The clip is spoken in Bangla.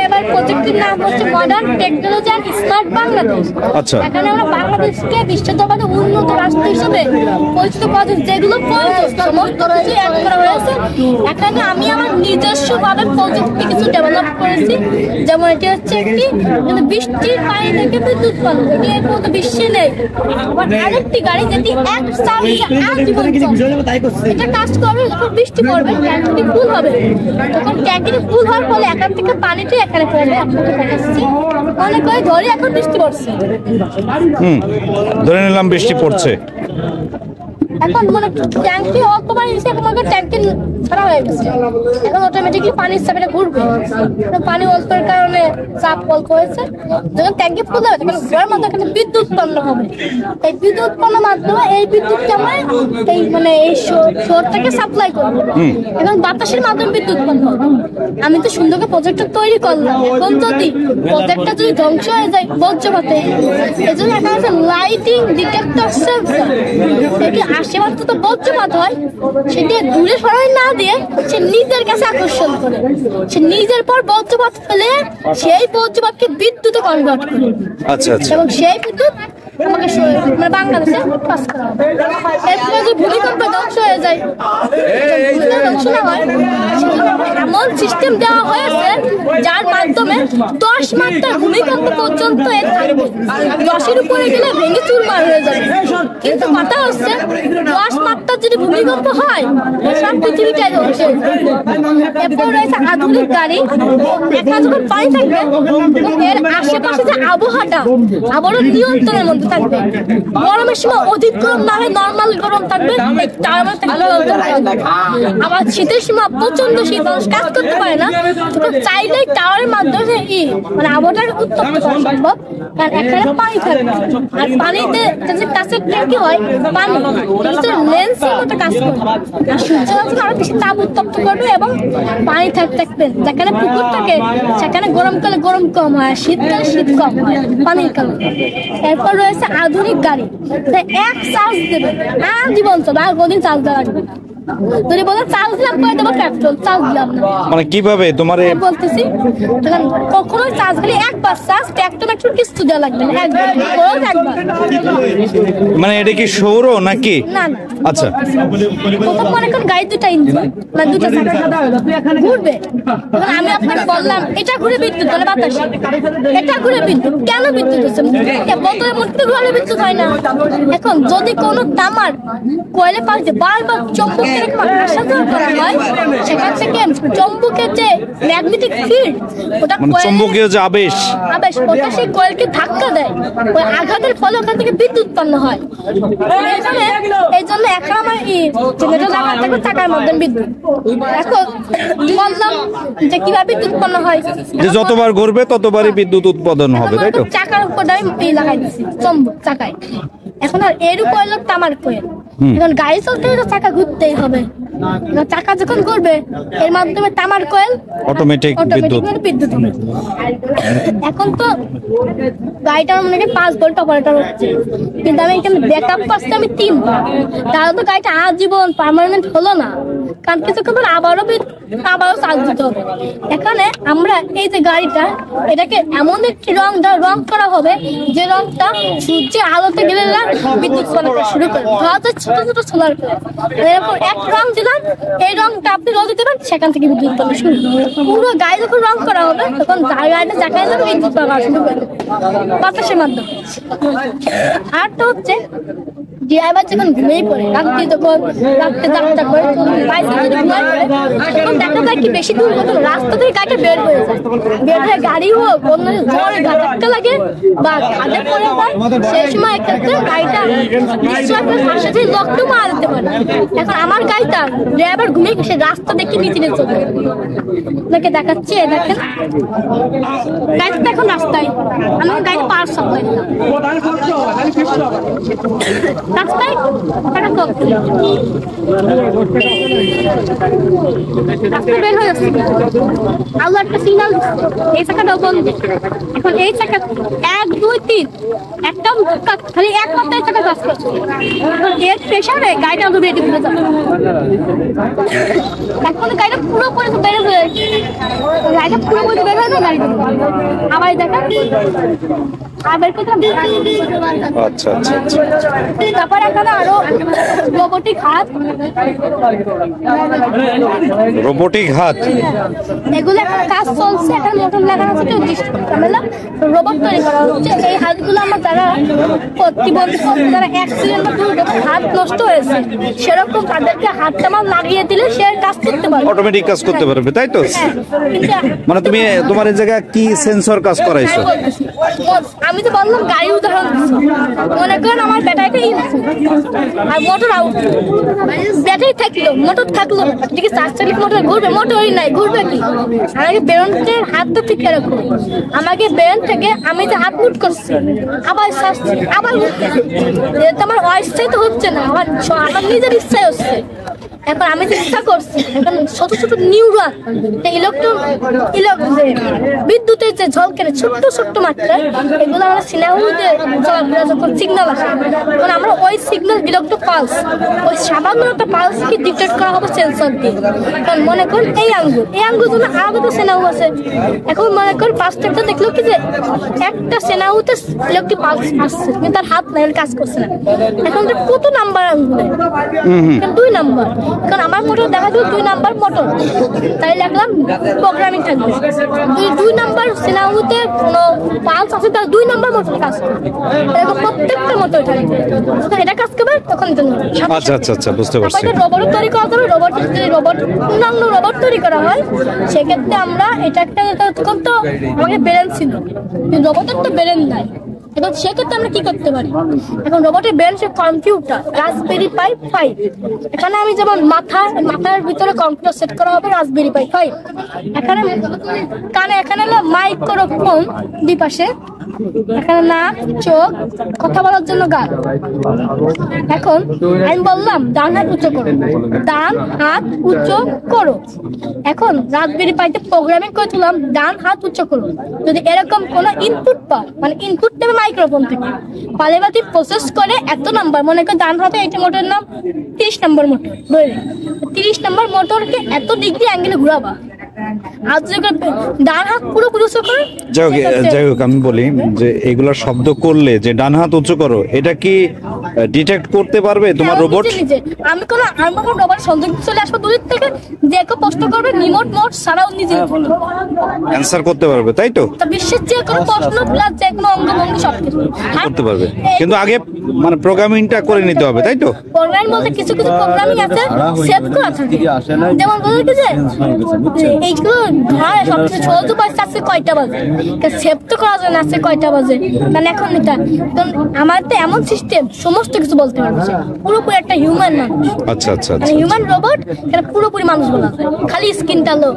এবার প্রজেক্টের নাম হচ্ছে modern technology and smart Bangladesh. আচ্ছা, এখানে আমরা বাংলাদেশকে বিশ্ব দরবারে উন্নত রাষ্ট্র হিসেবে পরিচিত প্রজেক্ট যেগুলো প্রয়োজন সমস্ত কিছু অ্যাড করা হয়েছে। এখানে আমি আমার নিজস্ব ভাবে প্রযুক্তি কিছু ডেভেলপ করেছি। যেমন এটি হচ্ছে একটি বৃষ্টির পানি থেকে বিদ্যুৎ উৎপন্ন, এটি এর মতো বিশ্বে নেই। আবার আরেকটি গাড়ি যেটি এক চার্জে আজীবন চলবে। এটা কাজ করবে যখন বৃষ্টি পড়বে, ট্যাঙ্কটি ফুল হবে, তখন ট্যাঙ্কটি ফুল হওয়ার ফলে এখান থেকে পানিটি এখানে পড়বে। আপনাকে দেখাচ্ছি, মনে করে ধরে এখন বৃষ্টি পড়ছে, ধরে নিলাম বৃষ্টি পড়ছে। এখন মানে ট্যাঙ্কি অল্প পানি দিচ্ছে, এখন মনে ট্যাঙ্কি ছাড়া হয়ে গেছে, এখন অটোমেটিকলি পানির চাপটা ঘুরবে। পানি অল্পের কারণে চাপ অল্প হয়েছে, যখন ট্যাঙ্কি ফুল হবে তখন ঘরের মধ্যে এখানে বিদ্যুৎ উৎপন্ন হবে। এই বিদ্যুৎ উৎপন্ন মাধ্যমে এই বিদ্যুৎকে আমরা এই মানে এই শহরটাকে সাপ্লাই করবো এবং বাতাসের মাধ্যমে বিদ্যুৎ উৎপন্ন হবে। আমি তো সুন্দর প্রজেক্টটা তৈরি করলাম, এখন যদি প্রজেক্টটা যদি ধ্বংস হয়ে যায় বজ্রপাতে, এই জন্য এখানে আছে লাইটিং ডিটেক্টর সেন্সর। এটি আশেপাশে তো বজ্রপাত হয়, সেটি দূরে সরাই না দিয়ে সে নিজের কাছে আকর্ষণ করে, সে নিজের পর বজ্রপাত ফেলে সেই বজ্রপাতকে বিদ্যুতে কনভার্ট করে। আচ্ছা আচ্ছা, এবং সেই বিদ্যুৎ আমাকে মানে বাংলাদেশে পাস করা হবে। এরপরে যদি ভূমিকম্প ধ্বংস হয়ে যায়, ধ্বংস না হয়, এমন সিস্টেম দেওয়া হয়েছে যার মাধ্যমে 10 মাত্রার ভূমিকম্প পর্যন্ত এর থাকবে। 10-এর উপরে গেলে ভেঙে চুরমার হয়ে যাবে। কিন্তু কথা হচ্ছে 10 মাত্রার যদি ভূমিকম্প হয়, সব পৃথিবীটাই ধ্বংস হয়ে যাবে। এরপর রয়েছে আধুনিক গাড়ি। একা যখন পানি থাকবে এর আশেপাশে যে আবহাওয়াটা আবারও নিয়ন্ত্রণের মধ্যে থাকবে। গরমের সময় অধিক গরম না হয় নর্মাল গরম থাকবে, আবার শীতের সময় প্রচন্ড শীত, মানুষ কাজ করতে পারে না, চাইলে টাওয়ারের মাধ্যমে মানে আবহাওয়াটা উত্তপ্ত করা সম্ভব, কারণ এখানে পানি থাকবে। আর পানিতে যে কাছের ট্যাঙ্কি হয় পানি লেন্সের মতো কাজ করবে, আর সূর্য আরো বেশি তাপ উত্তপ্ত করবে এবং পানি থাকবে। যেখানে পুকুর থাকে সেখানে গরমকালে গরম কম হয়, শীতকালে শীত কম হয় পানির কারণে। এরপর রয়েছে আধুনিক গাড়ি, এক চার্জ দেবে আজীবন চলবে, আর কোনদিন চার্জ দেওয়া লাগবে না। যদি বলে চার্জ দিলাম করে দেবো পেট্রোল, চার্জ দিলাম না। মানে কিভাবে তোমার বলতেছি, কখনোই চার্জ খালি একবার চার্জ, ট্র্যাক্টর কিছু দেওয়া লাগবে না, একবার। মানে এটা কি সৌর নাকি? না না, আচ্ছা, প্রথম মনে করেন গাড়ি দুটা ইঞ্জিন মানে দুটা চাকা ঘুরবে। আমি আপনাকে বললাম এটা ঘুরে বিদ্যুৎ বলে বাতাসে, এটা ঘুরে বিদ্যুৎ। কেন বিদ্যুৎ হচ্ছে? বোতলের মধ্যে ঘুরে বিদ্যুৎ হয় না। এখন যদি কোনো তামার কয়লা পাশে বারবার চম্বকের আসা যাওয়া করা হয়, সেখান থেকে চম্বকের যে ম্যাগনেটিক ফিল্ড, ওটা চম্বকীয় যে আবেশ, ওটা সেই কয়েলকে ধাক্কা দেয়, ওই আঘাতের ফলে ওখান থেকে বিদ্যুৎ উৎপন্ন হয়। এই জন্য এখন আমার জেনারেটর লাগা থাকে চাকার মধ্যে বিদ্যুৎ। এখন বললাম যে কিভাবে বিদ্যুৎ উৎপন্ন হয়, যে যতবার ঘুরবে ততবারই বিদ্যুৎ উৎপাদন হবে, তাই তো? চাকার উপর আমি লাগাই দিচ্ছি চম্বক চাকায়। এখন আর এর কয়েল তামার কয়েল, এখন গাড়ি চলতে হলে চাকা ঘুরতেই হবে। চাকা যখন ঘুরবে এর মাধ্যমে তামার কয়েল অটোমেটিক বিদ্যুৎ হবে। এখন তো গাড়িটার মনে হয় 5 ভোল্ট অপারেটর হচ্ছে, কিন্তু আমি এখানে ব্যাকআপ পাচ্ছি আমি 3। তাহলে তো গাড়িটা আজীবন পার্মানেন্ট হলো না, কারণ কিছুক্ষণ পর আবারও চার্জ দিতে হবে। এখানে আমরা এই যে গাড়িটা, এটাকে এমন একটি রং করা হবে যে রংটা সূর্যের আলোতে গেলে বিদ্যুৎ উৎপন্ন শুরু করে, ছোট ছোট সোলার প্লেট। এরপর এক রং দিলাম, এই রংটা আপনি রোদে দেবেন, সেখান থেকে বিদ্যুৎ উৎপন্ন শুরু। পুরো গাড়ি যখন রং করা হবে তখন গাড়িটা জায়গায় যাবে, বিদ্যুৎ উৎপন্ন শুরু করে বাতাসের মাধ্যমে। আর তো হচ্ছে ড্রাইভার যখন ঘুমিয়ে পড়ে, রাত্রে যাত্রা করে তখন দেখা যায় কি বেশি দূর মতো রাস্তা থেকে গাড়িটা বের হয়ে যায়, বের হয়ে গাড়ি হোক অন্য ঝড়ে ধাক্কা লাগে বা খাদে পড়ে যায়, সেই সময় এক্ষেত্রে গাড়িটা পাশে থেকে লকটা মারা দিতে পারে। এখন আমার গাড়িটা ড্রাইভার ঘুমিয়ে সে রাস্তা দেখে নিচে নিয়ে চলে আপনাকে দেখাচ্ছি। দেখেন গাড়িটা এখন রাস্তায়, আমি গাড়ি পাওয়ার সাপ্লাই দিলাম। রাস্তায় একটা চলছে, রাস্তা বের হয়ে যাচ্ছে, আলো একটা সিগন্যাল, এই চাকাটাও বন্ধ। এখন এই চাকা 1 2 3 একটা খালি এক মাত্রায় চাকা কাজ করছে। এখন এর প্রেশারে গাড়িটা আলো বেরিয়ে ফেলে যাবে। এখন গাড়িটা পুরোপুরি বের হয়ে যায়, গাড়িটা পুরোপুরি বের হয়ে যায়, গাড়িটা আবার দেখা আবার কোথাও। আচ্ছা আচ্ছা আচ্ছা। তারপর এখানে আরো রোবটিক হাত, রোবোটিক হাত, এগুলো এখন কাজ চলছে, এখন মোটর লাগানো হচ্ছে, রোবট তৈরি করা হচ্ছে। এই হাতগুলো আমার যারা প্রতিবন্ধী, যারা অ্যাক্সিডেন্ট হাত নষ্ট হয়েছে, সেরকম তাদেরকে হাতটা আমার লাগিয়ে দিলে সে কাজ করতে পারবে, অটোমেটিক কাজ করতে পারবে, তাই তো? মানে তুমি তোমার এই জায়গায় কি সেন্সর কাজ করাইছো? আমি তো বললাম গাড়ি উদাহরণ দিচ্ছি। মনে করেন আমার ব্যাটারিটা ইন আর মোটর আউট, ব্যাটারি থাকলো মোটর থাকলো, ঠিক আছে, 4 মোটর ঘুরবে, মোটরই নাই, ঘুরবে কি? আমাকে বেরোনের হাতটা ঠিক রাখো, আমাকে বেরোন থেকে আমি যে হাত মুট করছি আবার আবার উঠতেছি, যেহেতু আমার অইচ্ছাই তো হচ্ছে না, আমার নিজের ইচ্ছাই হচ্ছে। এখন আমি চেষ্টা করছি, এখন ছোট ছোট নিউরন বিদ্যুতের যে ঝলকের ছোট্ট ছোট্ট মাত্রায়, এগুলো আমরা সিনাহুতে চলাফেরা যখন সিগন্যাল আসে, তখন আমরা ওই সিগন্যাল ইলেকট্রো পালস, ওই সামান্য একটা পালসকে ডিটেক্ট করা হবে সেন্সর দিয়ে। কারণ মনে করুন এই আঙ্গুল জন্য আগে তো সেনাহু আছে, এখন মনে করুন পাঁচটা দেখলো কি যে একটা সেনাহুতে ইলেকট্রিক পালস আসছে, কিন্তু তার হাত নাই, কাজ করছে না। এখন কত নাম্বার আঙ্গুলে? 2 নাম্বার। কারণ আমার মোটর দেখা গেল 2 নাম্বার মোটর, তাই লিখলাম প্রোগ্রামিং থাকবে 2 নাম্বার সিনাহুতে কোনো পালস আছে, তার 2 নাম্বার মোটর কাজ করবে, এরকম প্রত্যেকটা মোটর থাকবে, যখন এটা কাজ করবে তখন আচ্ছা আচ্ছা আচ্ছা, বুঝতে পারছি। রোবট তৈরি করা যাবে। রোবট পূর্ণাঙ্গ রোবট তৈরি করা হয়, সেক্ষেত্রে আমরা এটা একটা তখন তো আমাকে ব্রেন ছিল, কিন্তু রোবটের তো ব্রেন নাই। এখন সেক্ষেত্রে আমরা কি করতে পারি? এখন রোবটের ব্রেন সে কম্পিউটার, রাসবেরি পাই 5। এখানে আমি যেমন মাথার ভিতরে কম্পিউটার সেট করা হবে, রাসবেরি পাই 5। এখানে কানে এখানে হলো মাইক্রোফোন, দুই পাশে এখানে নাক, চোখ, কথা বলার জন্য গাল। এখন আমি বললাম ডান হাত উচ্চ করো, ডান হাত উচ্চ করো। এখন রাসবেরি পাইতে প্রোগ্রামিং করে তুললাম ডান হাত উচ্চ করো। যদি এরকম কোনো ইনপুট পাও, মানে ইনপুট দেবে মাইক্রোফোন থেকে, পালেবাতি প্রসেস করে এত নাম্বার, মনে করে ডান হাতে এইটা মোটর নাম 30 নম্বর মোটর, 30 নম্বর মোটরকে এত ডিগ্রি অ্যাঙ্গেলে ঘুরাবা। আর যদি ডান হাত পুরো উঁচু করে, যাই হোক আমি বলি যে এগুলা শব্দ করলে যে ডান হাত উঁচু করো, এটা কি ডিটেক্ট করতে পারবে তোমার রোবট? আমি কোনো রোবট সংযোগ চলে আসবো দূর থেকে, যে কেউ প্রশ্ন করবে রিমোট মোড সারাও নিজে অ্যানসার করতে পারবে, তাই তো? বিশ্বের যে কোনো প্রশ্ন প্লাস যে কোনো অঙ্গভঙ্গি সবকিছু করতে পারবে, কিন্তু আগে মানে প্রোগ্রামিংটা করে নিতে হবে, তাই তো? প্রোগ্রামিং বলতে কিছু প্রোগ্রামিং আছে সেভ করা থাকে, যেমন বলে কি যে এইগুলো ধরে সবচেয়ে ছোট বাজে আজকে কয়টা বাজে, সেভ তো করা যায় না আজকে কয়টা বাজে, মানে এখন এটা আমার তো এমন সিস্টেম সমস্ত কিছু বলতে পারবে, পুরোপুরি একটা হিউম্যান মানুষ। আচ্ছা আচ্ছা, হিউম্যান রোবট পুরোপুরি মানুষ বলা যায়, খালি স্কিনটা লো।